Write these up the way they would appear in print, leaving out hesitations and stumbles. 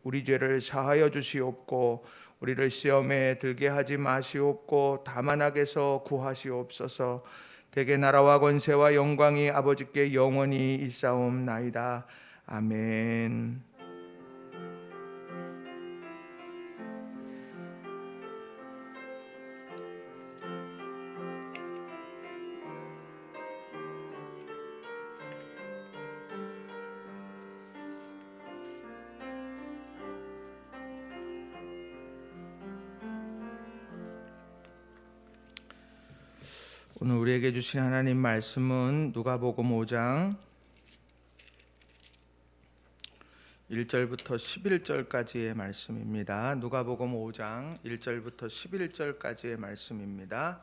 우리 죄를 사하여 주시옵고 우리를 시험에 들게 하지 마시옵고 다만 악에서 구하시옵소서. 대개 나라와 권세와 영광이 아버지께 영원히 있사옵나이다. 아멘. 오늘 우리에게 주신 하나님 말씀은 누가복음 5장 1절부터 11절까지의 말씀입니다. 누가복음 5장 1절부터 11절까지의 말씀입니다.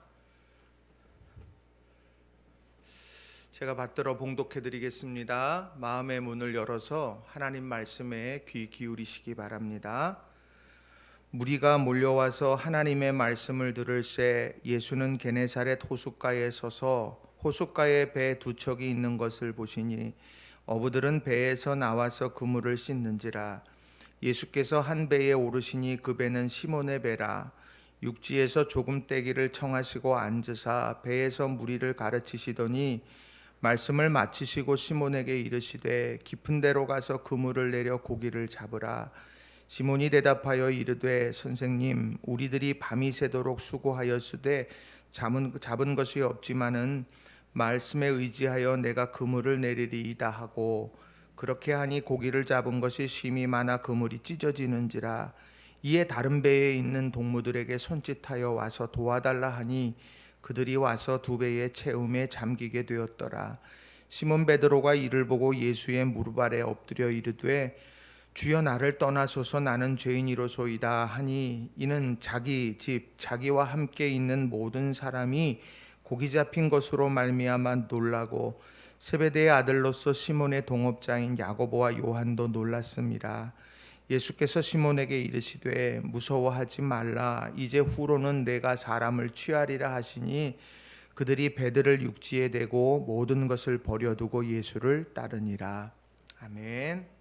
제가 받들어 봉독해 드리겠습니다. 마음의 문을 열어서 하나님 말씀에 귀 기울이시기 바랍니다. 무리가 몰려와서 하나님의 말씀을 들을새 예수는 게네사렛 호숫가에 서서 호숫가에 배 두 척이 있는 것을 보시니 어부들은 배에서 나와서 그물을 씻는지라. 예수께서 한 배에 오르시니 그 배는 시몬의 배라. 육지에서 조금 떼기를 청하시고 앉으사 배에서 무리를 가르치시더니 말씀을 마치시고 시몬에게 이르시되 깊은 데로 가서 그물을 내려 고기를 잡으라. 시몬이 대답하여 이르되 선생님, 우리들이 밤이 새도록 수고하였으되 잡은 것이 없지만은 말씀에 의지하여 내가 그물을 내리리이다 하고, 그렇게 하니 고기를 잡은 것이 심히 많아 그물이 찢어지는지라. 이에 다른 배에 있는 동무들에게 손짓하여 와서 도와달라 하니 그들이 와서 두 배의 채움에 잠기게 되었더라. 시몬 베드로가 이를 보고 예수의 무릎 아래 엎드려 이르되 주여, 나를 떠나소서, 나는 죄인이로소이다 하니 이는 자기 집 자기와 함께 있는 모든 사람이 고기 잡힌 것으로 말미암아 놀라고 세베대의 아들로서 시몬의 동업자인 야고보와 요한도 놀랐습니다. 예수께서 시몬에게 이르시되 무서워하지 말라. 이제 후로는 내가 사람을 취하리라 하시니 그들이 배들을 육지에 대고 모든 것을 버려두고 예수를 따르니라. 아멘.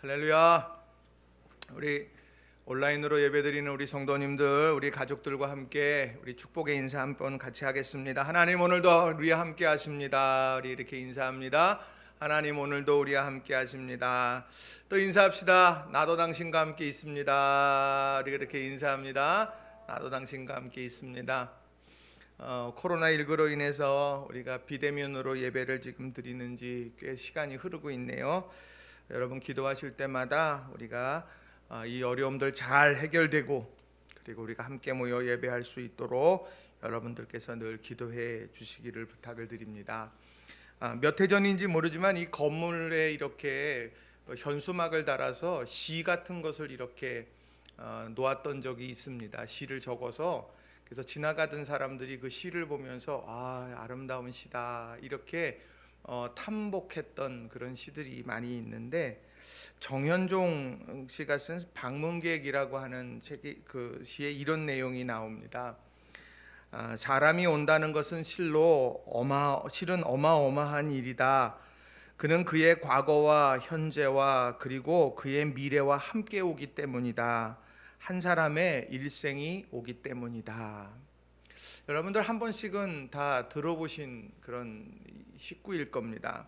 할렐루야. 우리 온라인으로 예배드리는 우리 성도님들, 우리 가족들과 함께 우리 축복의 인사 한번 같이 하겠습니다. 하나님, 오늘도 우리와 함께 하십니다. 우리 이렇게 인사합니다. 하나님, 오늘도 우리와 함께 하십니다. 또 인사합시다. 나도 당신과 함께 있습니다. 우리 이렇게 인사합니다. 나도 당신과 함께 있습니다. 코로나19로 인해서 우리가 비대면으로 예배를 지금 드리는 지 꽤 시간이 흐르고 있네요. 여러분, 기도하실 때마다 우리가 이 어려움들 잘 해결되고 그리고 우리가 함께 모여 예배할 수 있도록 여러분들께서 늘 기도해 주시기를 부탁을 드립니다. 몇 해 전인지 모르지만 이 건물에 이렇게 현수막을 달아서 시 같은 것을 이렇게 놓았던 적이 있습니다. 시를 적어서, 그래서 지나가던 사람들이 그 시를 보면서 아름다운 시다 이렇게 탐복했던 그런 시들이 많이 있는데, 정현종 씨가 쓴 방문객이라고 하는 책이, 그 시에 이런 내용이 나옵니다. 사람이 온다는 것은 실은 어마어마한 일이다. 그는 그의 과거와 현재와 그리고 그의 미래와 함께 오기 때문이다. 한 사람의 일생이 오기 때문이다. 여러분들 한 번씩은 다 들어보신 그런 식구일 겁니다.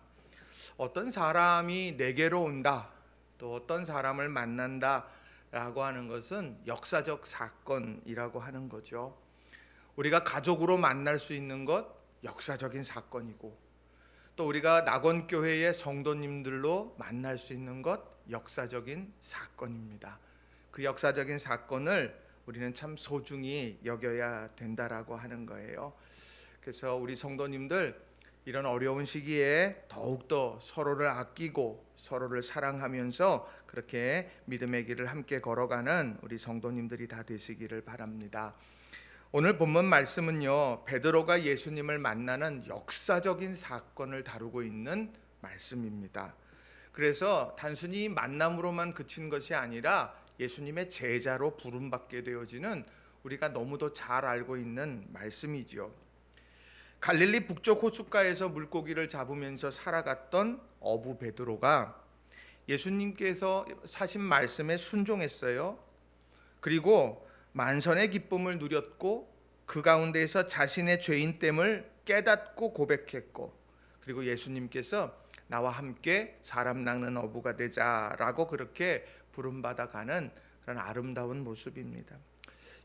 어떤 사람이 내게로 온다, 또 어떤 사람을 만난다 라고 하는 것은 역사적 사건이라고 하는 거죠. 우리가 가족으로 만날 수 있는 것 역사적인 사건이고, 또 우리가 낙원교회의 성도님들로 만날 수 있는 것 역사적인 사건입니다. 그 역사적인 사건을 우리는 참 소중히 여겨야 된다라고 하는 거예요. 그래서 우리 성도님들, 이런 어려운 시기에 더욱더 서로를 아끼고 서로를 사랑하면서 그렇게 믿음의 길을 함께 걸어가는 우리 성도님들이 다 되시기를 바랍니다. 오늘 본문 말씀은요, 베드로가 예수님을 만나는 역사적인 사건을 다루고 있는 말씀입니다. 그래서 단순히 만남으로만 그친 것이 아니라 예수님의 제자로 부름받게 되어지는 우리가 너무도 잘 알고 있는 말씀이지요. 갈릴리 북쪽 호숫가에서 물고기를 잡으면서 살아갔던 어부 베드로가 예수님께서 하신 말씀에 순종했어요. 그리고 만선의 기쁨을 누렸고 그 가운데에서 자신의 죄인됨을 깨닫고 고백했고, 그리고 예수님께서 나와 함께 사람 낚는 어부가 되자라고 그렇게 부름받아 가는 그런 아름다운 모습입니다.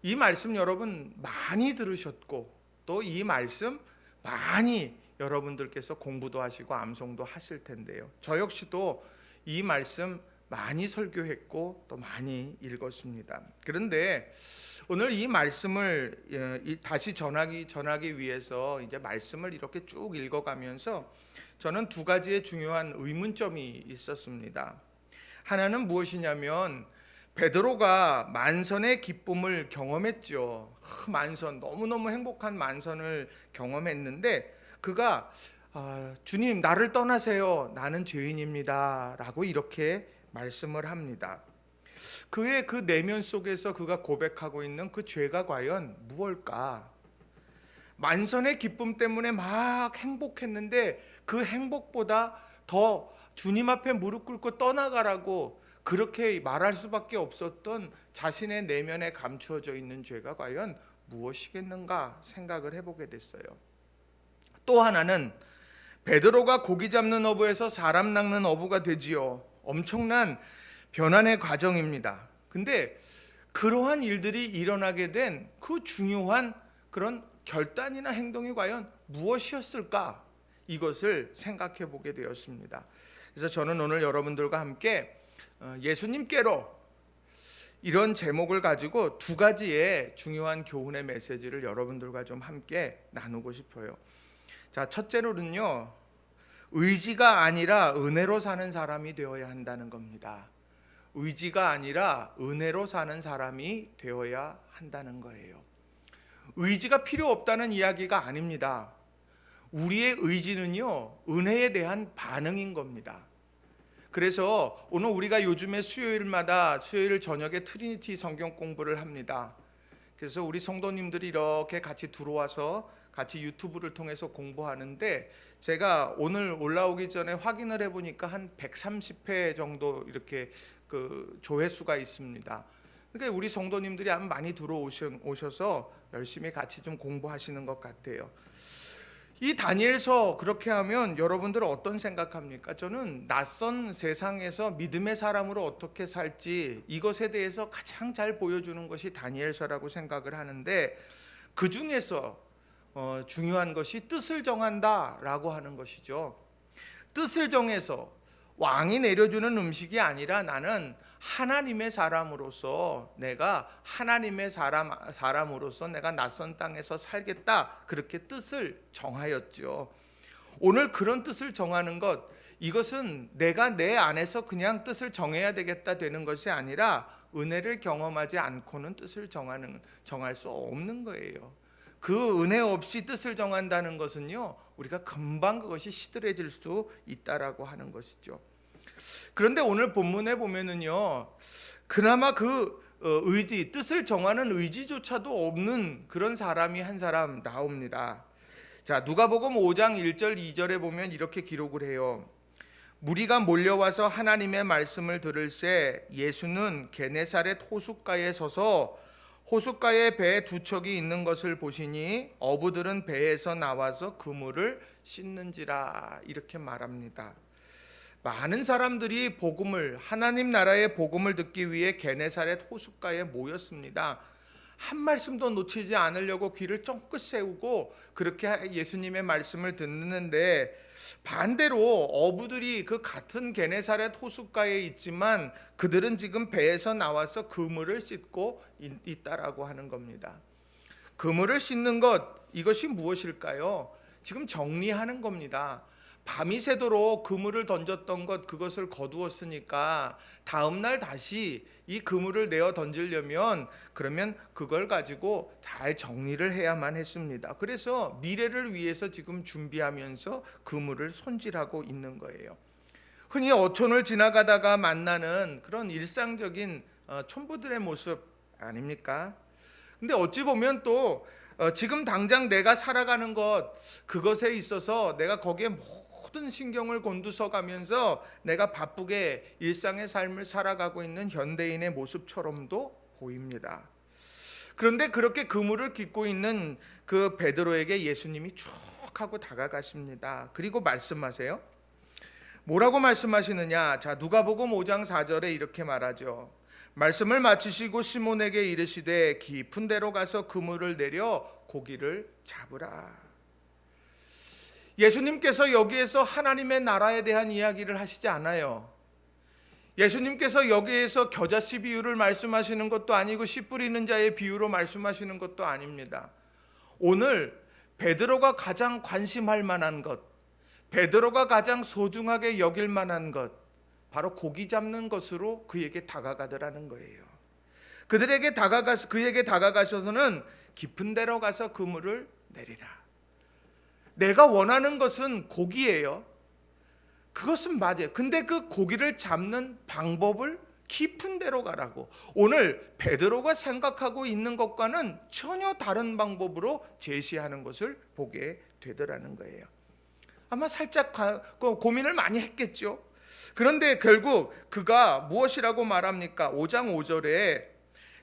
이 말씀 여러분 많이 들으셨고 또 이 말씀 많이 여러분들께서 공부도 하시고 암송도 하실 텐데요. 저 역시도 이 말씀 많이 설교했고 또 많이 읽었습니다. 그런데 오늘 이 말씀을 다시 전하기 위해서 이제 말씀을 이렇게 쭉 읽어가면서 저는 두 가지의 중요한 의문점이 있었습니다. 하나는 무엇이냐면 베드로가 만선의 기쁨을 경험했죠. 만선, 너무너무 행복한 만선을 경험했는데 그가 주님 나를 떠나세요, 나는 죄인입니다 라고 이렇게 말씀을 합니다. 그의 그 내면 속에서 그가 고백하고 있는 그 죄가 과연 무엇일까? 만선의 기쁨 때문에 막 행복했는데 그 행복보다 더 주님 앞에 무릎 꿇고 떠나가라고 그렇게 말할 수밖에 없었던 자신의 내면에 감추어져 있는 죄가 과연 무엇이겠는가 생각을 해보게 됐어요. 또 하나는 베드로가 고기 잡는 어부에서 사람 낚는 어부가 되지요. 엄청난 변환의 과정입니다. 근데 그러한 일들이 일어나게 된 그 중요한 그런 결단이나 행동이 과연 무엇이었을까? 이것을 생각해 보게 되었습니다. 그래서 저는 오늘 여러분들과 함께 예수님께로 이런 제목을 가지고 두 가지의 중요한 교훈의 메시지를 여러분들과 좀 함께 나누고 싶어요. 자, 첫째로는요, 의지가 아니라 은혜로 사는 사람이 되어야 한다는 겁니다. 의지가 아니라 은혜로 사는 사람이 되어야 한다는 거예요. 의지가 필요 없다는 이야기가 아닙니다. 우리의 의지는요, 은혜에 대한 반응인 겁니다. 그래서 오늘 우리가 요즘에 수요일 저녁에 트리니티 성경 공부를 합니다. 그래서 우리 성도님들이 이렇게 같이 들어와서 같이 유튜브를 통해서 공부하는데, 제가 오늘 올라오기 전에 확인을 해보니까 한 130회 정도 이렇게 그 조회수가 있습니다. 그러니까 우리 성도님들이 아마 많이 들어오셔서 열심히 같이 좀 공부하시는 것 같아요. 이 다니엘서 그렇게 하면 여러분들은 어떤 생각합니까? 저는 낯선 세상에서 믿음의 사람으로 어떻게 살지, 이것에 대해서 가장 잘 보여주는 것이 다니엘서라고 생각을 하는데, 그 중에서 중요한 것이 뜻을 정한다라고 하는 것이죠. 뜻을 정해서 왕이 내려주는 음식이 아니라 나는 하나님의 사람으로서, 내가 하나님의 사람으로서 내가 낯선 땅에서 살겠다, 그렇게 뜻을 정하였죠. 오늘 그런 뜻을 정하는 것, 이것은 내가 내 안에서 그냥 뜻을 정해야 되겠다 되는 것이 아니라 은혜를 경험하지 않고는 뜻을 정할 수 없는 거예요. 그 은혜 없이 뜻을 정한다는 것은요, 우리가 금방 그것이 시들해질 수 있다라고 하는 것이죠. 그런데 오늘 본문에 보면은요, 그나마 그 의지, 뜻을 정하는 의지조차도 없는 그런 사람이 한 사람 나옵니다. 자, 누가복음 5장 1절 2절에 보면 이렇게 기록을 해요. 무리가 몰려와서 하나님의 말씀을 들을새 예수는 게네사렛 호숫가에 서서 호숫가에 배 두 척이 있는 것을 보시니 어부들은 배에서 나와서 그물을 씻는지라, 이렇게 말합니다. 많은 사람들이 하나님 나라의 복음을 듣기 위해 게네사렛 호숫가에 모였습니다. 한 말씀도 놓치지 않으려고 귀를 쫑긋 세우고 그렇게 예수님의 말씀을 듣는데, 반대로 어부들이 그 같은 게네사렛 호숫가에 있지만 그들은 지금 배에서 나와서 그물을 씻고 있다라고 하는 겁니다. 그물을 씻는 것, 이것이 무엇일까요? 지금 정리하는 겁니다. 밤이 새도록 그물을 던졌던 것, 그것을 거두었으니까 다음날 다시 이 그물을 내어 던지려면 그러면 그걸 가지고 잘 정리를 해야만 했습니다. 그래서 미래를 위해서 지금 준비하면서 그물을 손질하고 있는 거예요. 흔히 어촌을 지나가다가 만나는 그런 일상적인 촌부들의 모습 아닙니까? 근데 어찌 보면 또 지금 당장 내가 살아가는 것, 그것에 있어서 내가 거기에 모든 신경을 곤두서 가면서 내가 바쁘게 일상의 삶을 살아가고 있는 현대인의 모습처럼도 보입니다. 그런데 그렇게 그물을 깃고 있는 그 베드로에게 예수님이 쭉 하고 다가가십니다. 그리고 말씀하세요. 뭐라고 말씀하시느냐? 자, 누가복음 5장 4절에 이렇게 말하죠. 말씀을 마치시고 시몬에게 이르시되 깊은 데로 가서 그물을 내려 고기를 잡으라. 예수님께서 여기에서 하나님의 나라에 대한 이야기를 하시지 않아요. 예수님께서 여기에서 겨자씨 비유를 말씀하시는 것도 아니고 씨 뿌리는 자의 비유로 말씀하시는 것도 아닙니다. 오늘 베드로가 가장 관심할 만한 것, 베드로가 가장 소중하게 여길 만한 것, 바로 고기 잡는 것으로 그에게 다가가더라는 거예요. 그에게 다가가셔서는 깊은 데로 가서 그물을 내리라. 내가 원하는 것은 고기예요. 그것은 맞아요. 근데 그 고기를 잡는 방법을 깊은 데로 가라고. 오늘 베드로가 생각하고 있는 것과는 전혀 다른 방법으로 제시하는 것을 보게 되더라는 거예요. 아마 살짝 고민을 많이 했겠죠. 그런데 결국 그가 무엇이라고 말합니까? 5장 5절에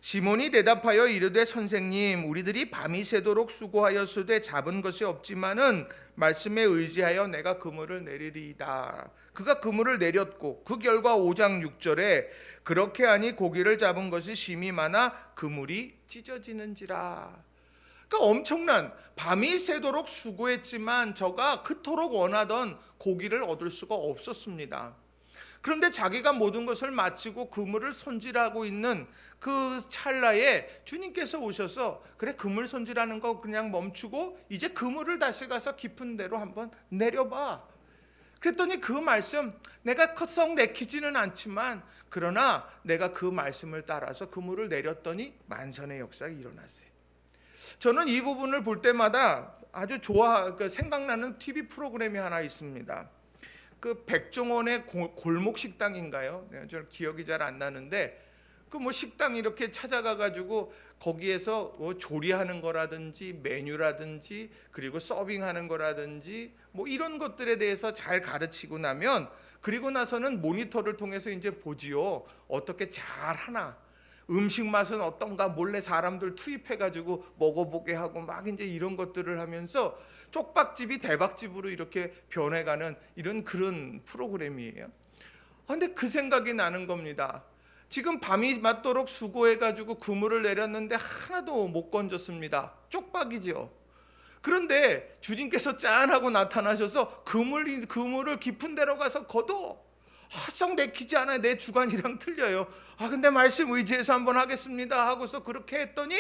시몬이 대답하여 이르되 선생님, 우리들이 밤이 새도록 수고하였으되 잡은 것이 없지만은 말씀에 의지하여 내가 그물을 내리리이다. 그가 그물을 내렸고 그 결과 5장 6절에 그렇게 하니 고기를 잡은 것이 심히 많아 그물이 찢어지는지라. 그러니까 엄청난, 밤이 새도록 수고했지만 저가 그토록 원하던 고기를 얻을 수가 없었습니다. 그런데 자기가 모든 것을 마치고 그물을 손질하고 있는 그 찰나에 주님께서 오셔서 그래, 그물 손질하는 거 그냥 멈추고 이제 그물을 다시 가서 깊은 데로 한번 내려봐. 그랬더니 그 말씀, 내가 썩 내키지는 않지만 그러나 내가 그 말씀을 따라서 그물을 내렸더니 만선의 역사가 일어났어요. 저는 이 부분을 볼 때마다 아주 생각나는 TV 프로그램이 하나 있습니다. 그 백종원의 골목 식당인가요? 저는 기억이 잘 안 나는데 그 뭐 식당 이렇게 찾아가 가지고 거기에서 조리하는 거라든지 메뉴라든지 그리고 서빙하는 거라든지 뭐 이런 것들에 대해서 잘 가르치고 나면 그리고 나서는 모니터를 통해서 이제 보지요. 어떻게 잘 하나, 음식 맛은 어떤가 몰래 사람들 투입해 가지고 먹어보게 하고 막 이제 이런 것들을 하면서 쪽박집이 대박집으로 이렇게 변해가는 이런 그런 프로그램이에요. 근데 그 생각이 나는 겁니다. 지금 밤이 맞도록 수고해가지고 그물을 내렸는데 하나도 못 건졌습니다. 쪽박이죠. 그런데 주님께서 짠하고 나타나셔서 그물을 깊은 데로 가서 걷어. 썩 내키지 않아요. 내 주관이랑 틀려요. 근데 말씀 의지해서 한번 하겠습니다 하고서 그렇게 했더니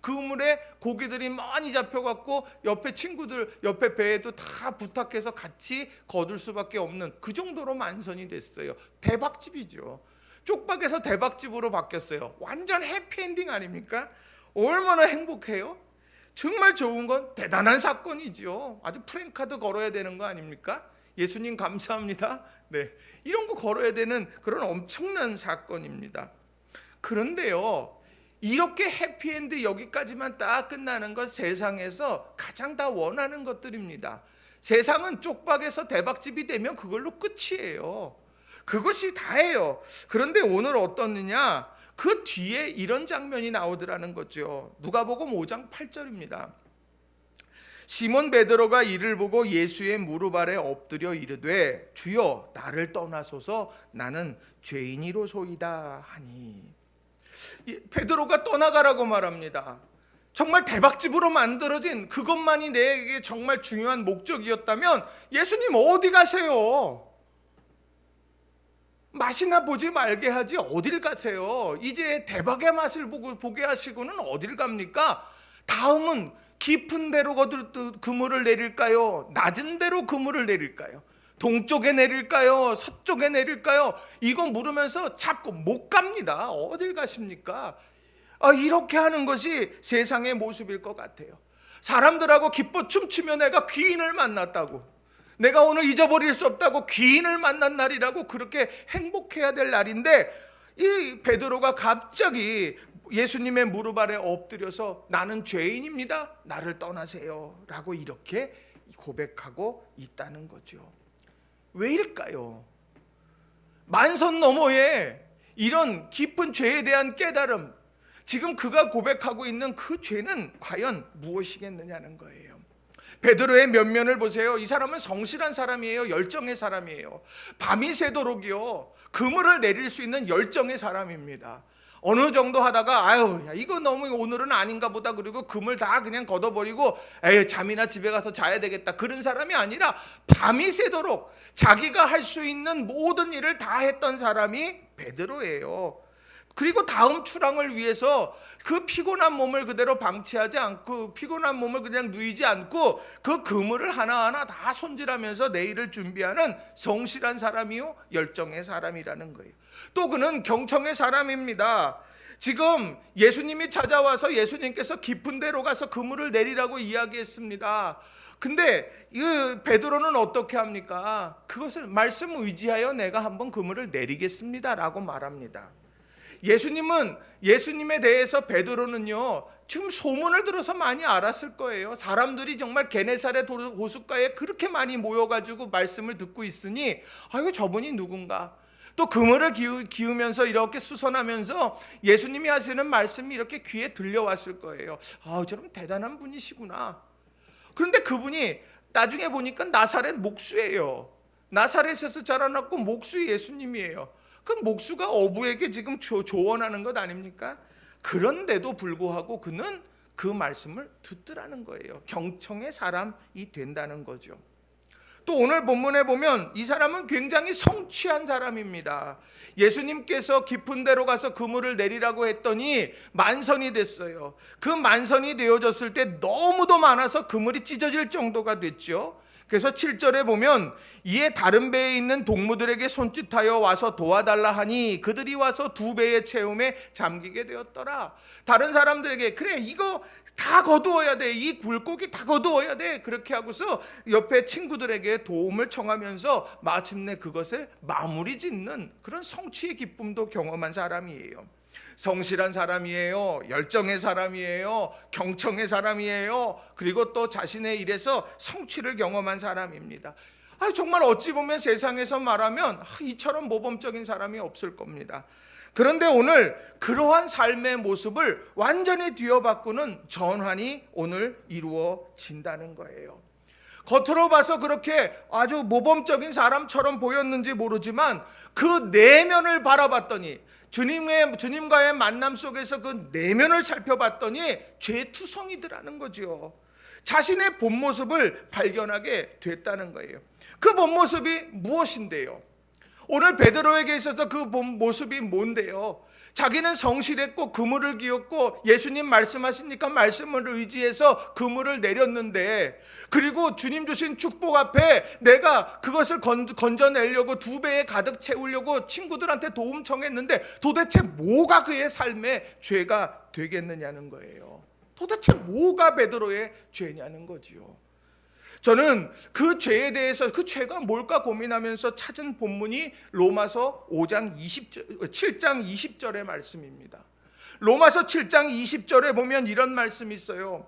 그물에 고기들이 많이 잡혀갖고 옆에 친구들, 옆에 배에도 다 부탁해서 같이 거둘 수밖에 없는 그 정도로 만선이 됐어요. 대박집이죠. 쪽박에서 대박집으로 바뀌었어요. 완전 해피엔딩 아닙니까? 얼마나 행복해요? 정말 좋은 건 대단한 사건이죠. 아주 프랭카드 걸어야 되는 거 아닙니까? 예수님 감사합니다. 네, 이런 거 걸어야 되는 그런 엄청난 사건입니다. 그런데요, 이렇게 해피엔드 여기까지만 딱 끝나는 건 세상에서 가장 다 원하는 것들입니다. 세상은 쪽박에서 대박집이 되면 그걸로 끝이에요. 그것이 다예요. 그런데 오늘 어떻느냐? 그 뒤에 이런 장면이 나오더라는 거죠. 누가복음 5장 8절입니다. 시몬 베드로가 이를 보고 예수의 무릎 아래 엎드려 이르되 주여 나를 떠나소서 나는 죄인이로소이다 하니. 베드로가 떠나가라고 말합니다. 정말 대박집으로 만들어진 그것만이 내게 정말 중요한 목적이었다면 예수님 어디 가세요? 맛이나 보지 말게 하지 어딜 가세요? 이제 대박의 맛을 보게 하시고는 어딜 갑니까? 다음은 깊은 데로 그물을 내릴까요? 낮은 데로 그물을 내릴까요? 동쪽에 내릴까요? 서쪽에 내릴까요? 이거 물으면서 자꾸 못 갑니다. 어딜 가십니까? 이렇게 하는 것이 세상의 모습일 것 같아요. 사람들하고 기뻐 춤추며 내가 귀인을 만났다고, 내가 오늘 잊어버릴 수 없다고 귀인을 만난 날이라고 그렇게 행복해야 될 날인데 이 베드로가 갑자기 예수님의 무릎 아래 엎드려서 나는 죄인입니다, 나를 떠나세요 라고 이렇게 고백하고 있다는 거죠. 왜일까요? 만선 너머에 이런 깊은 죄에 대한 깨달음, 지금 그가 고백하고 있는 그 죄는 과연 무엇이겠느냐는 거예요. 베드로의 면면을 보세요. 이 사람은 성실한 사람이에요. 열정의 사람이에요. 밤이 새도록이요 그물을 내릴 수 있는 열정의 사람입니다. 어느 정도 하다가 아유 야, 이거 너무 오늘은 아닌가 보다, 그리고 그물 다 그냥 걷어버리고 에이 잠이나 집에 가서 자야 되겠다, 그런 사람이 아니라 밤이 새도록 자기가 할 수 있는 모든 일을 다 했던 사람이 베드로예요. 그리고 다음 출항을 위해서 그 피곤한 몸을 그대로 방치하지 않고, 피곤한 몸을 그냥 누이지 않고 그 그물을 하나하나 다 손질하면서 내일을 준비하는 성실한 사람이요 열정의 사람이라는 거예요. 또 그는 경청의 사람입니다. 지금 예수님이 찾아와서 예수님께서 깊은 데로 가서 그물을 내리라고 이야기했습니다. 근데 이 베드로는 어떻게 합니까? 그것을 말씀 의지하여 내가 한번 그물을 내리겠습니다 라고 말합니다. 예수님은, 예수님에 대해서 베드로는요 지금 소문을 들어서 많이 알았을 거예요. 사람들이 정말 게네사렛 호숫가에 그렇게 많이 모여가지고 말씀을 듣고 있으니 아이고 저분이 누군가, 또 그물을 기우면서 이렇게 수선하면서 예수님이 하시는 말씀이 이렇게 귀에 들려왔을 거예요. 아 저런 대단한 분이시구나. 그런데 그분이 나중에 보니까 나사렛 목수예요. 나사렛에서 자라났고 목수 예수님이에요. 그 목수가 어부에게 지금 조언하는 것 아닙니까? 그런데도 불구하고 그는 그 말씀을 듣더라는 거예요. 경청의 사람이 된다는 거죠. 또 오늘 본문에 보면 이 사람은 굉장히 성취한 사람입니다. 예수님께서 깊은 데로 가서 그물을 내리라고 했더니 만선이 됐어요. 그 만선이 되어졌을 때 너무도 많아서 그물이 찢어질 정도가 됐죠. 그래서 7절에 보면 이에 다른 배에 있는 동무들에게 손짓하여 와서 도와달라 하니 그들이 와서 두 배의 채움에 잠기게 되었더라. 다른 사람들에게 그래 이거 다 거두어야 돼, 이 물고기 다 거두어야 돼, 그렇게 하고서 옆에 친구들에게 도움을 청하면서 마침내 그것을 마무리 짓는 그런 성취의 기쁨도 경험한 사람이에요. 성실한 사람이에요. 열정의 사람이에요. 경청의 사람이에요. 그리고 또 자신의 일에서 성취를 경험한 사람입니다. 정말 어찌 보면 세상에서 말하면 이처럼 모범적인 사람이 없을 겁니다. 그런데 오늘 그러한 삶의 모습을 완전히 뒤어바꾸는 전환이 오늘 이루어진다는 거예요. 겉으로 봐서 그렇게 아주 모범적인 사람처럼 보였는지 모르지만 그 내면을 바라봤더니, 주님과의 만남 속에서 그 내면을 살펴봤더니 죄투성이더라는 거죠. 자신의 본 모습을 발견하게 됐다는 거예요. 그 본 모습이 무엇인데요? 오늘 베드로에게 있어서 그 본 모습이 뭔데요? 자기는 성실했고 그물을 기었고 예수님 말씀하시니까 말씀을 의지해서 그물을 내렸는데, 그리고 주님 주신 축복 앞에 내가 그것을 건져내려고 두 배에 가득 채우려고 친구들한테 도움 청했는데 도대체 뭐가 그의 삶의 죄가 되겠느냐는 거예요. 도대체 뭐가 베드로의 죄냐는 거지요. 저는 그 죄에 대해서, 그 죄가 뭘까 고민하면서 찾은 본문이 로마서 7장 20절의 말씀입니다. 로마서 7장 20절에 보면 이런 말씀이 있어요.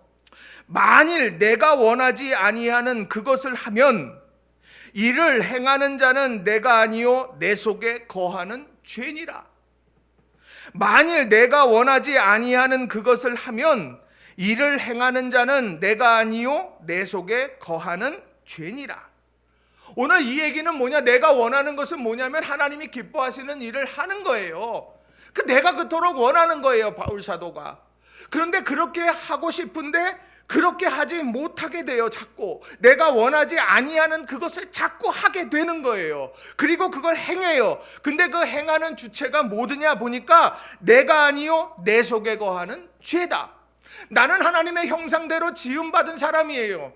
만일 내가 원하지 아니하는 그것을 하면 이를 행하는 자는 내가 아니요 내 속에 거하는 죄니라. 만일 내가 원하지 아니하는 그것을 하면 이를 행하는 자는 내가 아니요 내 속에 거하는 죄니라. 오늘 이 얘기는 뭐냐? 내가 원하는 것은 뭐냐면 하나님이 기뻐하시는 일을 하는 거예요. 내가 그토록 원하는 거예요, 바울 사도가. 그런데 그렇게 하고 싶은데 그렇게 하지 못하게 돼요. 자꾸 내가 원하지 아니하는 그것을 자꾸 하게 되는 거예요. 그리고 그걸 행해요. 근데 그 행하는 주체가 뭐드냐 보니까 내가 아니요 내 속에 거하는 죄다. 나는 하나님의 형상대로 지음받은 사람이에요.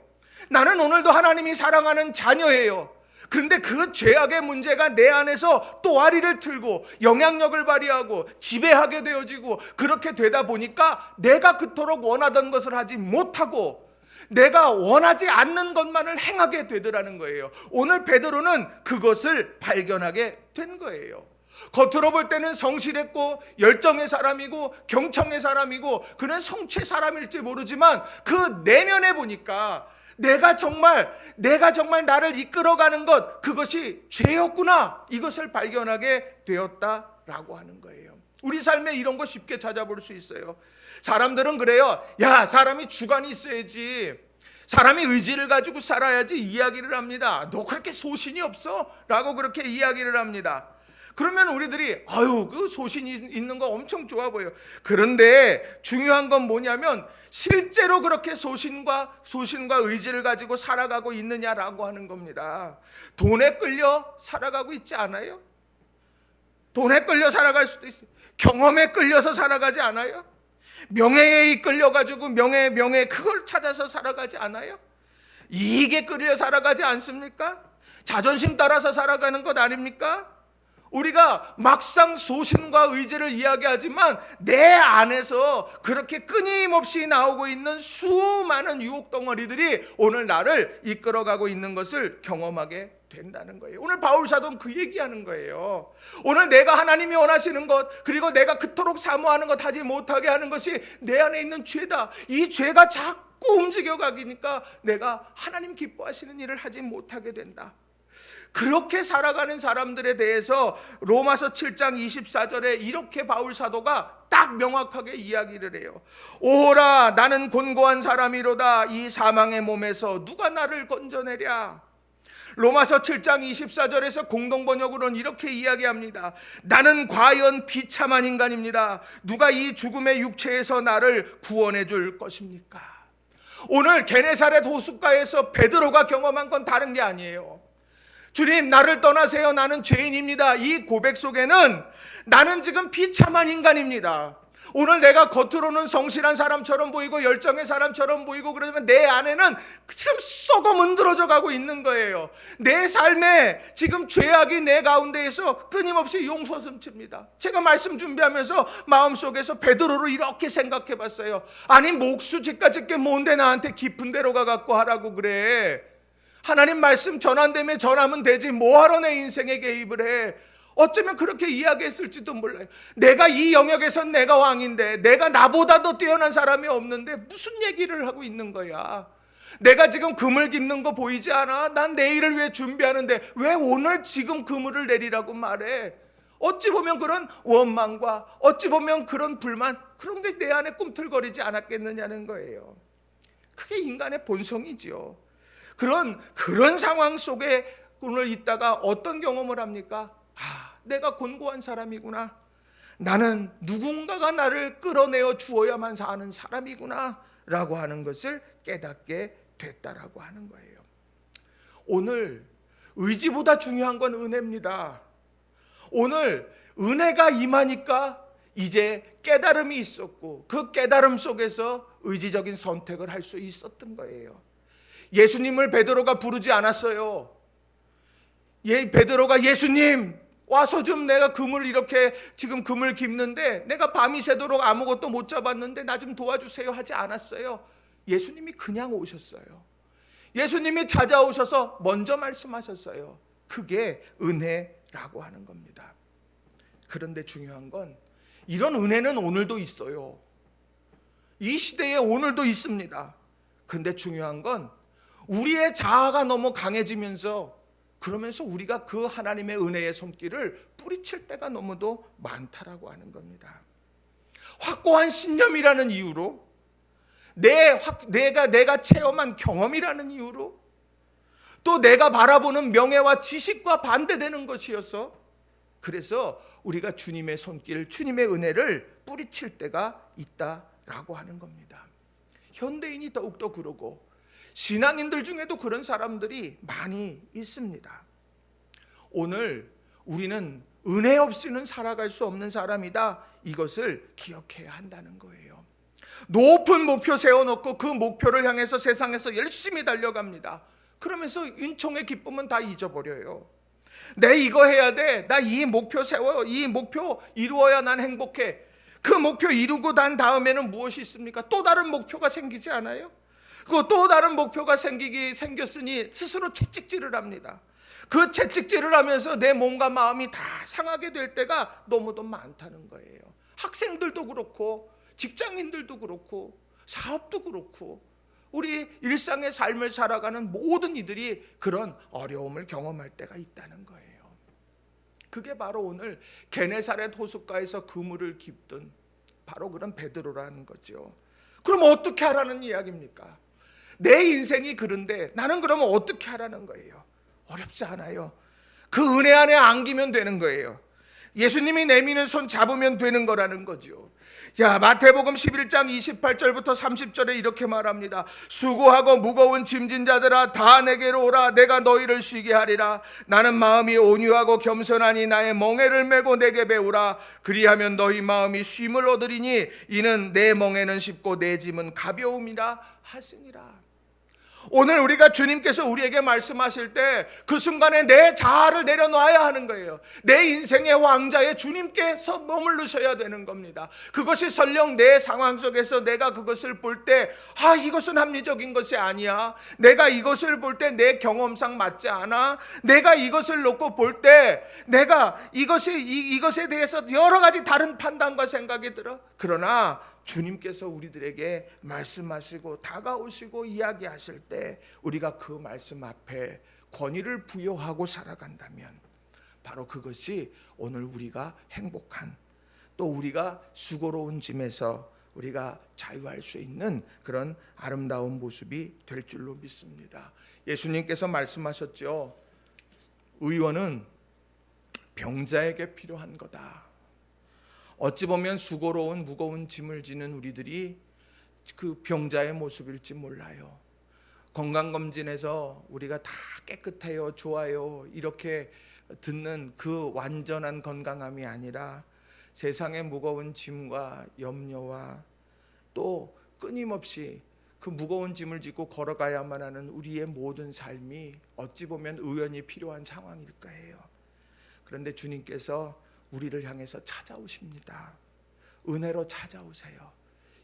나는 오늘도 하나님이 사랑하는 자녀예요. 그런데 그 죄악의 문제가 내 안에서 또아리를 틀고 영향력을 발휘하고 지배하게 되어지고, 그렇게 되다 보니까 내가 그토록 원하던 것을 하지 못하고 내가 원하지 않는 것만을 행하게 되더라는 거예요. 오늘 베드로는 그것을 발견하게 된 거예요. 겉으로 볼 때는 성실했고 열정의 사람이고 경청의 사람이고 그는 성취의 사람일지 모르지만 그 내면에 보니까 내가 정말 나를 이끌어가는 것, 그것이 죄였구나, 이것을 발견하게 되었다라고 하는 거예요. 우리 삶에 이런 거 쉽게 찾아볼 수 있어요. 사람들은 그래요. 야, 사람이 주관이 있어야지, 사람이 의지를 가지고 살아야지 이야기를 합니다. 너 그렇게 소신이 없어? 라고 그렇게 이야기를 합니다. 그러면 우리들이 아유, 그 소신이 있는 거 엄청 좋아 보여요. 그런데 중요한 건 뭐냐면 실제로 그렇게 소신과 의지를 가지고 살아가고 있느냐라고 하는 겁니다. 돈에 끌려 살아가고 있지 않아요? 돈에 끌려 살아갈 수도 있어요. 경험에 끌려서 살아가지 않아요? 명예에 이끌려가지고 명예 그걸 찾아서 살아가지 않아요? 이익에 끌려 살아가지 않습니까? 자존심 따라서 살아가는 것 아닙니까? 우리가 막상 소신과 의지를 이야기하지만 내 안에서 그렇게 끊임없이 나오고 있는 수많은 유혹 덩어리들이 오늘 나를 이끌어가고 있는 것을 경험하게 된다는 거예요. 오늘 바울 사도는 그 얘기하는 거예요. 오늘 내가 하나님이 원하시는 것, 그리고 내가 그토록 사모하는 것 하지 못하게 하는 것이 내 안에 있는 죄다. 이 죄가 자꾸 움직여가니까 내가 하나님 기뻐하시는 일을 하지 못하게 된다. 그렇게 살아가는 사람들에 대해서 로마서 7장 24절에 이렇게 바울 사도가 딱 명확하게 이야기를 해요. 오라, 나는 곤고한 사람이로다. 이 사망의 몸에서 누가 나를 건져내랴. 로마서 7장 24절에서 공동번역으로는 이렇게 이야기합니다. 나는 과연 비참한 인간입니다. 누가 이 죽음의 육체에서 나를 구원해 줄 것입니까? 오늘 게네사렛 호숫가에서 베드로가 경험한 건 다른 게 아니에요. 주님, 나를 떠나세요. 나는 죄인입니다. 이 고백 속에는 나는 지금 비참한 인간입니다. 오늘 내가 겉으로는 성실한 사람처럼 보이고 열정의 사람처럼 보이고 그러지만 내 안에는 지금 썩어 문드러져 가고 있는 거예요. 내 삶에 지금 죄악이 내 가운데에서 끊임없이 용솟음칩니다. 제가 말씀 준비하면서 마음속에서 베드로를 이렇게 생각해 봤어요. 아니, 목수 집까짓게 뭔데 나한테 깊은 데로 가갖고 하라고 그래. 하나님 말씀 전환되면 전하면 되지, 뭐하러 내 인생에 개입을 해. 어쩌면 그렇게 이야기했을지도 몰라요. 내가 이 영역에선 내가 왕인데, 내가 나보다도 뛰어난 사람이 없는데 무슨 얘기를 하고 있는 거야. 내가 지금 그물 깁는 거 보이지 않아? 난 내일을 위해 준비하는데 왜 오늘 지금 그물을 내리라고 말해. 어찌 보면 그런 원망과 어찌 보면 그런 불만, 그런 게 내 안에 꿈틀거리지 않았겠느냐는 거예요. 그게 인간의 본성이지요. 그런 상황 속에 오늘 있다가 어떤 경험을 합니까? 내가 곤고한 사람이구나. 나는 누군가가 나를 끌어내어 주어야만 사는 사람이구나 라고 하는 것을 깨닫게 됐다라고 하는 거예요. 오늘 의지보다 중요한 건 은혜입니다. 오늘 은혜가 임하니까 이제 깨달음이 있었고 그 깨달음 속에서 의지적인 선택을 할 수 있었던 거예요. 예수님을 베드로가 부르지 않았어요. 베드로가 예수님 와서 좀, 내가 이렇게 지금 그물 깁는데 내가 밤이 새도록 아무것도 못 잡았는데 나 좀 도와주세요 하지 않았어요. 예수님이 그냥 오셨어요. 예수님이 찾아오셔서 먼저 말씀하셨어요. 그게 은혜라고 하는 겁니다. 그런데 중요한 건 이런 은혜는 오늘도 있어요. 이 시대에 오늘도 있습니다. 그런데 중요한 건 우리의 자아가 너무 강해지면서 그러면서 우리가 그 하나님의 은혜의 손길을 뿌리칠 때가 너무도 많다라고 하는 겁니다. 확고한 신념이라는 이유로, 내가 체험한 경험이라는 이유로, 또 내가 바라보는 명예와 지식과 반대되는 것이어서, 그래서 우리가 주님의 손길, 주님의 은혜를 뿌리칠 때가 있다라고 하는 겁니다. 현대인이 더욱더 그러고 신앙인들 중에도 그런 사람들이 많이 있습니다. 오늘 우리는 은혜 없이는 살아갈 수 없는 사람이다. 이것을 기억해야 한다는 거예요. 높은 목표 세워놓고 그 목표를 향해서 세상에서 열심히 달려갑니다. 그러면서 은총의 기쁨은 다 잊어버려요. 내 이거 해야 돼. 나 이 목표 세워요. 이 목표 이루어야 난 행복해. 그 목표 이루고 난 다음에는 무엇이 있습니까? 또 다른 목표가 생기지 않아요? 또 다른 목표가 생겼으니 스스로 채찍질을 합니다. 그 채찍질을 하면서 내 몸과 마음이 다 상하게 될 때가 너무도 많다는 거예요. 학생들도 그렇고 직장인들도 그렇고 사업도 그렇고 우리 일상의 삶을 살아가는 모든 이들이 그런 어려움을 경험할 때가 있다는 거예요. 그게 바로 오늘 게네사렛 호숫가에서 그물을 깁던 바로 그런 베드로라는 거죠. 그럼 어떻게 하라는 이야기입니까? 내 인생이 그런데 나는 그러면 어떻게 하라는 거예요? 어렵지 않아요. 그 은혜 안에 안기면 되는 거예요. 예수님이 내미는 손 잡으면 되는 거라는 거죠. 마태복음 11장 28절부터 30절에 이렇게 말합니다. 수고하고 무거운 짐진 자들아 다 내게로 오라. 내가 너희를 쉬게 하리라. 나는 마음이 온유하고 겸손하니 나의 멍에를 메고 내게 배우라. 그리하면 너희 마음이 쉼을 얻으리니 이는 내 멍에는 쉽고 내 짐은 가벼움이라 하시니라. 오늘 우리가 주님께서 우리에게 말씀하실 때 그 순간에 내 자아를 내려놔야 하는 거예요. 내 인생의 왕자에 주님께서 머무르셔야 되는 겁니다. 그것이 설령 내 상황 속에서 내가 그것을 볼 때 이것은 합리적인 것이 아니야. 내가 이것을 볼 때 내 경험상 맞지 않아. 내가 이것을 놓고 볼 때 내가 이것에 대해서 여러 가지 다른 판단과 생각이 들어. 그러나 주님께서 우리들에게 말씀하시고 다가오시고 이야기하실 때 우리가 그 말씀 앞에 권위를 부여하고 살아간다면 바로 그것이 오늘 우리가 행복한, 또 우리가 수고로운 짐에서 우리가 자유할 수 있는 그런 아름다운 모습이 될 줄로 믿습니다. 예수님께서 말씀하셨죠. 의원은 병자에게 필요한 거다. 어찌 보면 수고로운 무거운 짐을 지는 우리들이 그 병자의 모습일지 몰라요. 건강검진에서 우리가 다 깨끗해요, 좋아요 이렇게 듣는 그 완전한 건강함이 아니라 세상의 무거운 짐과 염려와 또 끊임없이 그 무거운 짐을 지고 걸어가야만 하는 우리의 모든 삶이 어찌 보면 의연이 필요한 상황일 거예요. 그런데 주님께서 우리를 향해서 찾아오십니다. 은혜로 찾아오세요.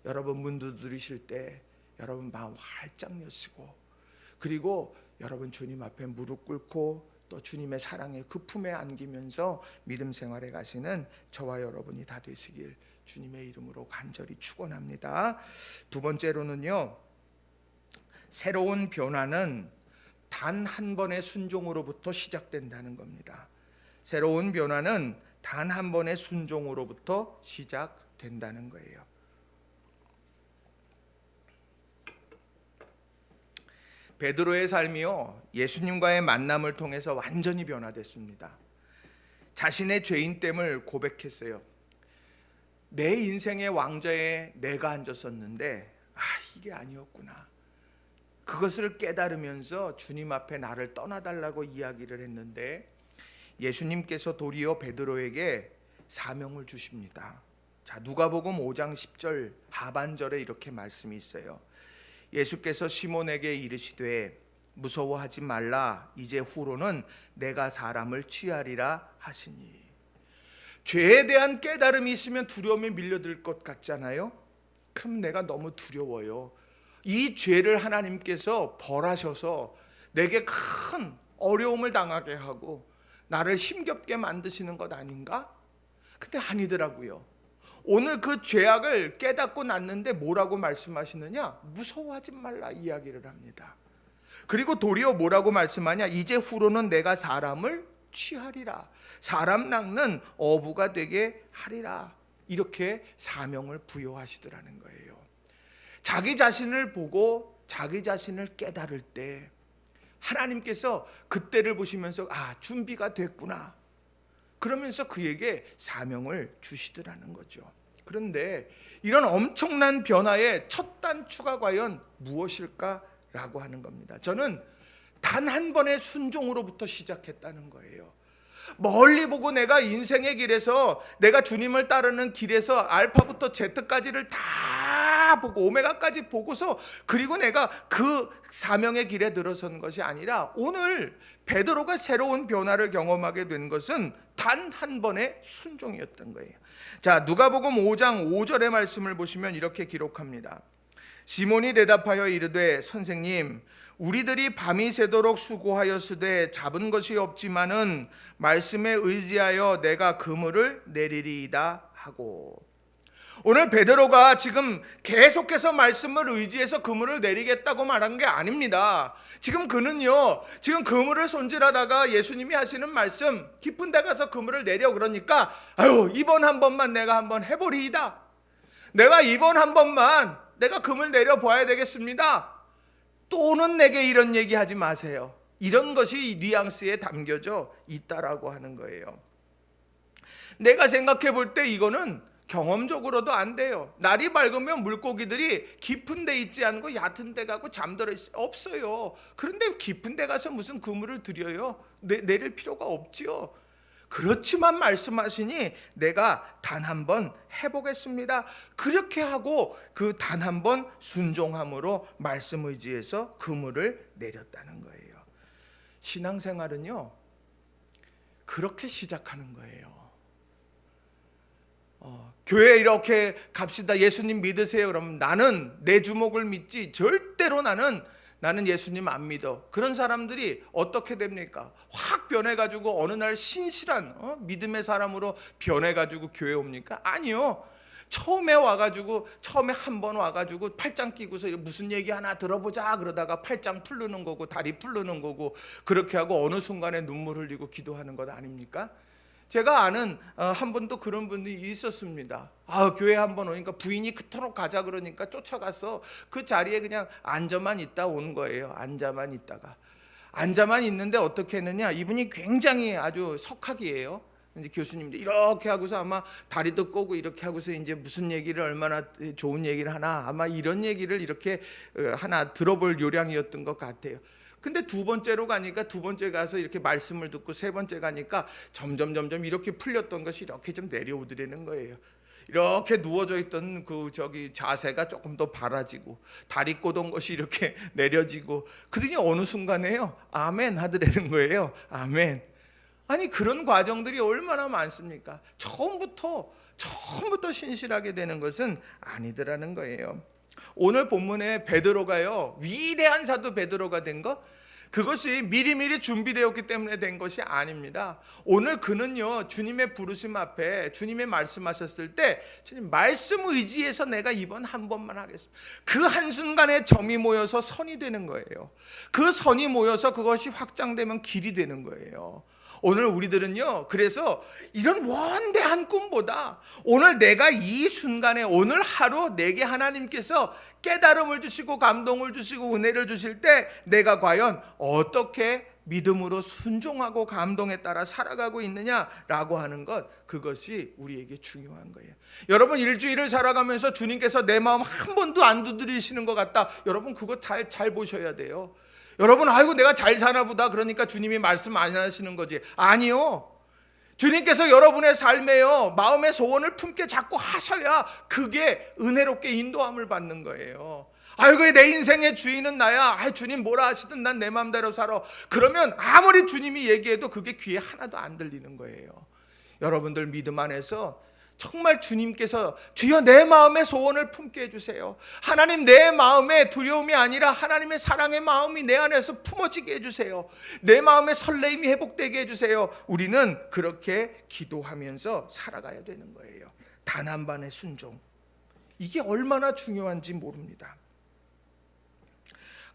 여러분 문 두드리실 때 여러분 마음 활짝 여시고, 그리고 여러분 주님 앞에 무릎 꿇고 또 주님의 사랑의 그 품에 안기면서 믿음 생활에 가시는 저와 여러분이 다 되시길 주님의 이름으로 간절히 축원합니다. 두 번째로는요, 새로운 변화는 단 한 번의 순종으로부터 시작된다는 겁니다. 새로운 변화는 단 한 번의 순종으로부터 시작된다는 거예요. 베드로의 삶이요, 예수님과의 만남을 통해서 완전히 변화됐습니다. 자신의 죄인됨을 고백했어요. 내 인생의 왕좌에 내가 앉았었는데 이게 아니었구나. 그것을 깨달으면서 주님 앞에 나를 떠나달라고 이야기를 했는데 예수님께서 도리어 베드로에게 사명을 주십니다. 자, 누가복음 5장 10절 하반절에 이렇게 말씀이 있어요. 예수께서 시몬에게 이르시되 무서워하지 말라. 이제 후로는 내가 사람을 취하리라 하시니. 죄에 대한 깨달음이 있으면 두려움이 밀려들 것 같잖아요. 그럼 내가 너무 두려워요. 이 죄를 하나님께서 벌하셔서 내게 큰 어려움을 당하게 하고 나를 힘겹게 만드시는 것 아닌가? 근데 아니더라고요. 오늘 그 죄악을 깨닫고 났는데 뭐라고 말씀하시느냐? 무서워하지 말라 이야기를 합니다. 그리고 도리어 뭐라고 말씀하냐? 이제 후로는 내가 사람을 취하리라. 사람 낚는 어부가 되게 하리라. 이렇게 사명을 부여하시더라는 거예요. 자기 자신을 보고 자기 자신을 깨달을 때 하나님께서 그때를 보시면서 준비가 됐구나. 그러면서 그에게 사명을 주시더라는 거죠. 그런데 이런 엄청난 변화의 첫 단추가 과연 무엇일까라고 하는 겁니다. 저는 단 한 번의 순종으로부터 시작했다는 거예요. 멀리 보고 내가 인생의 길에서 내가 주님을 따르는 길에서 알파부터 Z까지를 다 보고 오메가까지 보고서 그리고 내가 그 사명의 길에 들어선 것이 아니라 오늘 베드로가 새로운 변화를 경험하게 된 것은 단 한 번의 순종이었던 거예요. 자, 누가복음 5장 5절의 말씀을 보시면 이렇게 기록합니다. 시몬이 대답하여 이르되 선생님 우리들이 밤이 새도록 수고하였으되 잡은 것이 없지만은 말씀에 의지하여 내가 그물을 내리리이다 하고. 오늘 베드로가 지금 계속해서 말씀을 의지해서 그물을 내리겠다고 말한 게 아닙니다. 지금 그는요, 지금 그물을 손질하다가 예수님이 하시는 말씀, 깊은 데 가서 그물을 내려 그러니까 아유, 이번 한 번만 내가 한번 해보리이다. 내가 이번 한 번만 내가 그물 내려 봐야 되겠습니다. 또는 내게 이런 얘기 하지 마세요. 이런 것이 뉘앙스에 담겨져 있다라고 하는 거예요. 내가 생각해 볼 때 이거는 경험적으로도 안 돼요. 날이 밝으면 물고기들이 깊은 데 있지 않고 얕은 데 가고 잠들어 있어요. 없어요. 그런데 깊은 데 가서 무슨 그물을 들여요? 내릴 필요가 없지요. 그렇지만 말씀하시니 내가 단 한 번 해보겠습니다. 그렇게 하고 그 단 한 번 순종함으로 말씀 의지해서 그물을 내렸다는 거예요. 신앙생활은요, 그렇게 시작하는 거예요. 교회 이렇게 갑시다. 예수님 믿으세요. 그러면 나는 내 주목을 믿지 절대로 나는 예수님 안 믿어. 그런 사람들이 어떻게 됩니까? 확 변해가지고 어느 날 신실한 믿음의 사람으로 변해가지고 교회 옵니까? 아니요. 처음에 와가지고 처음에 한 번 와가지고 팔짱 끼고서 무슨 얘기 하나 들어보자 그러다가 팔짱 풀르는 거고 다리 풀르는 거고 그렇게 하고 어느 순간에 눈물 흘리고 기도하는 것 아닙니까? 제가 아는 한 분도 그런 분이 있었습니다. 교회 한번 오니까 부인이 그토록 가자 그러니까 쫓아가서 그 자리에 그냥 앉아만 있다 온 거예요. 앉아만 있는데 어떻게 했느냐, 이분이 굉장히 아주 석학이에요. 이제 교수님들 이렇게 하고서 아마 다리도 꼬고 이렇게 하고서 이제 무슨 얘기를 얼마나 좋은 얘기를 하나, 아마 이런 얘기를 이렇게 하나 들어볼 요량이었던 것 같아요. 근데 두 번째로 가니까, 두 번째 가서 이렇게 말씀을 듣고 세 번째 가니까 점점 이렇게 풀렸던 것이 이렇게 좀 내려오더라는 거예요. 이렇게 누워져 있던 자세가 조금 더 바라지고 다리 꼬던 것이 이렇게 내려지고, 그러더니 어느 순간에요, 아멘 하더라는 거예요. 아멘. 아니, 그런 과정들이 얼마나 많습니까? 처음부터 신실하게 되는 것은 아니더라는 거예요. 오늘 본문에 베드로가요, 위대한 사도 베드로가 된 것, 그것이 미리미리 준비되었기 때문에 된 것이 아닙니다. 오늘 그는요, 주님의 부르심 앞에 주님의 말씀하셨을 때 주님 말씀 의지해서 내가 이번 한 번만 하겠습니다. 그 한순간에 점이 모여서 선이 되는 거예요. 그 선이 모여서 그것이 확장되면 길이 되는 거예요. 오늘 우리들은요, 그래서 이런 원대한 꿈보다 오늘 내가 이 순간에 오늘 하루 내게 하나님께서 깨달음을 주시고 감동을 주시고 은혜를 주실 때 내가 과연 어떻게 믿음으로 순종하고 감동에 따라 살아가고 있느냐라고 하는 것, 그것이 우리에게 중요한 거예요. 여러분, 일주일을 살아가면서 주님께서 내 마음 한 번도 안 두드리시는 것 같다. 여러분, 그거 잘 보셔야 돼요. 여러분, 아이고 내가 잘 사나 보다 그러니까 주님이 말씀 안 하시는 거지. 아니요. 주님께서 여러분의 삶에요, 마음의 소원을 품게 자꾸 하셔야 그게 은혜롭게 인도함을 받는 거예요. 아이고 내 인생의 주인은 나야. 주님 뭐라 하시든 난 내 마음대로 살아. 그러면 아무리 주님이 얘기해도 그게 귀에 하나도 안 들리는 거예요. 여러분들 믿음 안에서 정말 주님께서 주여 내 마음의 소원을 품게 해주세요. 하나님, 내 마음에 두려움이 아니라 하나님의 사랑의 마음이 내 안에서 품어지게 해주세요. 내 마음의 설레임이 회복되게 해주세요. 우리는 그렇게 기도하면서 살아가야 되는 거예요. 단 한 번의 순종, 이게 얼마나 중요한지 모릅니다.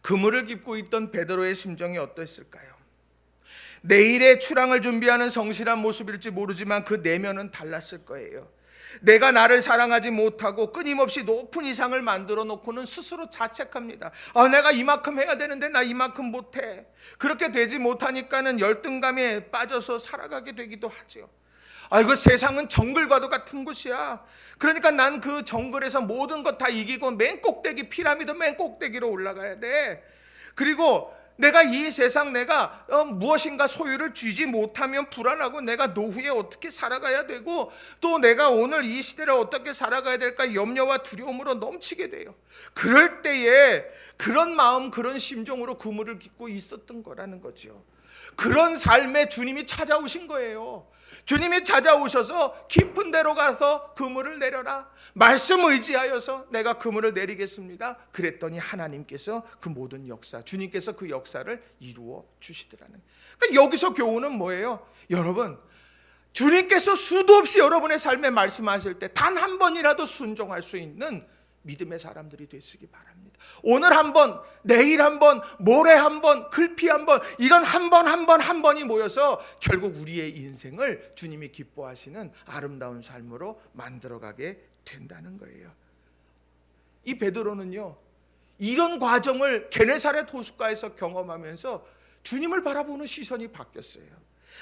그물을 깁고 있던 베드로의 심정이 어떠했을까요? 내일의 출항을 준비하는 성실한 모습일지 모르지만 그 내면은 달랐을 거예요. 내가 나를 사랑하지 못하고 끊임없이 높은 이상을 만들어 놓고는 스스로 자책합니다. 내가 이만큼 해야 되는데 나 이만큼 못해. 그렇게 되지 못하니까는 열등감에 빠져서 살아가게 되기도 하죠. 이거 세상은 정글과도 같은 곳이야. 그러니까 난 그 정글에서 모든 것 다 이기고 맨 꼭대기, 피라미드 맨 꼭대기로 올라가야 돼. 그리고 내가 이 세상 내가 무엇인가 소유를 쥐지 못하면 불안하고 내가 노후에 어떻게 살아가야 되고 또 내가 오늘 이 시대를 어떻게 살아가야 될까 염려와 두려움으로 넘치게 돼요. 그럴 때에 그런 마음, 그런 심정으로 그물을 깃고 있었던 거라는 거죠. 그런 삶에 주님이 찾아오신 거예요. 주님이 찾아오셔서 깊은 데로 가서 그물을 내려라. 말씀 의지하여서 내가 그물을 내리겠습니다. 그랬더니 하나님께서 그 모든 역사, 주님께서 그 역사를 이루어 주시더라는. 그러니까 여기서 교훈은 뭐예요? 여러분, 주님께서 수도 없이 여러분의 삶에 말씀하실 때 단 한 번이라도 순종할 수 있는 믿음의 사람들이 되시기 바랍니다. 오늘 한 번, 내일 한 번, 모레 한 번, 글피 한 번, 이런 한 번이 모여서 결국 우리의 인생을 주님이 기뻐하시는 아름다운 삶으로 만들어가게 된다는 거예요. 이 베드로는요, 이런 과정을 게네사렛 호숫가에서 경험하면서 주님을 바라보는 시선이 바뀌었어요.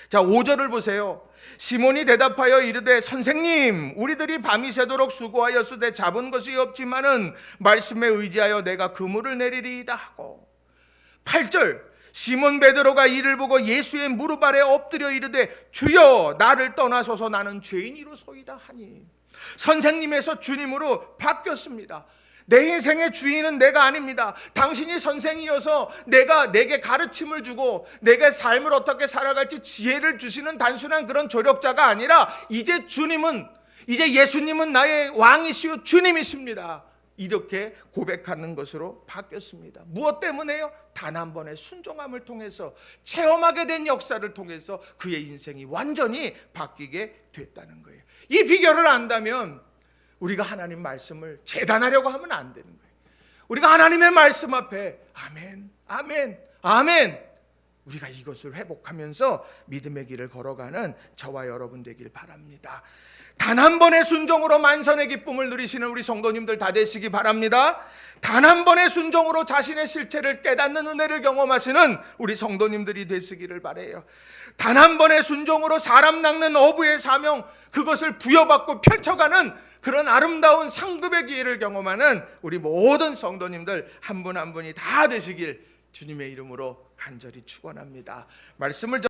자, 5절을 보세요. 시몬이 대답하여 이르되 선생님, 우리들이 밤이 새도록 수고하였으되 잡은 것이 없지만은 말씀에 의지하여 내가 그물을 내리리이다 하고. 8절, 시몬 베드로가 이를 보고 예수의 무릎 아래 엎드려 이르되 주여, 나를 떠나소서, 나는 죄인이로소이다 하니. 선생님에서 주님으로 바뀌었습니다. 내 인생의 주인은 내가 아닙니다. 당신이 선생이어서 내게 가르침을 주고 내게 삶을 어떻게 살아갈지 지혜를 주시는 단순한 그런 조력자가 아니라 이제 예수님은 나의 왕이시오 주님이십니다. 이렇게 고백하는 것으로 바뀌었습니다. 무엇 때문에요? 단 한 번의 순종함을 통해서, 체험하게 된 역사를 통해서 그의 인생이 완전히 바뀌게 됐다는 거예요. 이 비결을 안다면 우리가 하나님 말씀을 재단하려고 하면 안 되는 거예요. 우리가 하나님의 말씀 앞에 아멘, 아멘, 아멘, 우리가 이것을 회복하면서 믿음의 길을 걸어가는 저와 여러분 되길 바랍니다. 단 한 번의 순종으로 만선의 기쁨을 누리시는 우리 성도님들 다 되시기 바랍니다. 단 한 번의 순종으로 자신의 실체를 깨닫는 은혜를 경험하시는 우리 성도님들이 되시기를 바라요. 단 한 번의 순종으로 사람 낚는 어부의 사명, 그것을 부여받고 펼쳐가는 그런 아름다운 상급의 기회를 경험하는 우리 모든 성도님들 한 분 한 분이 다 되시길 주님의 이름으로 간절히 축원합니다. 말씀을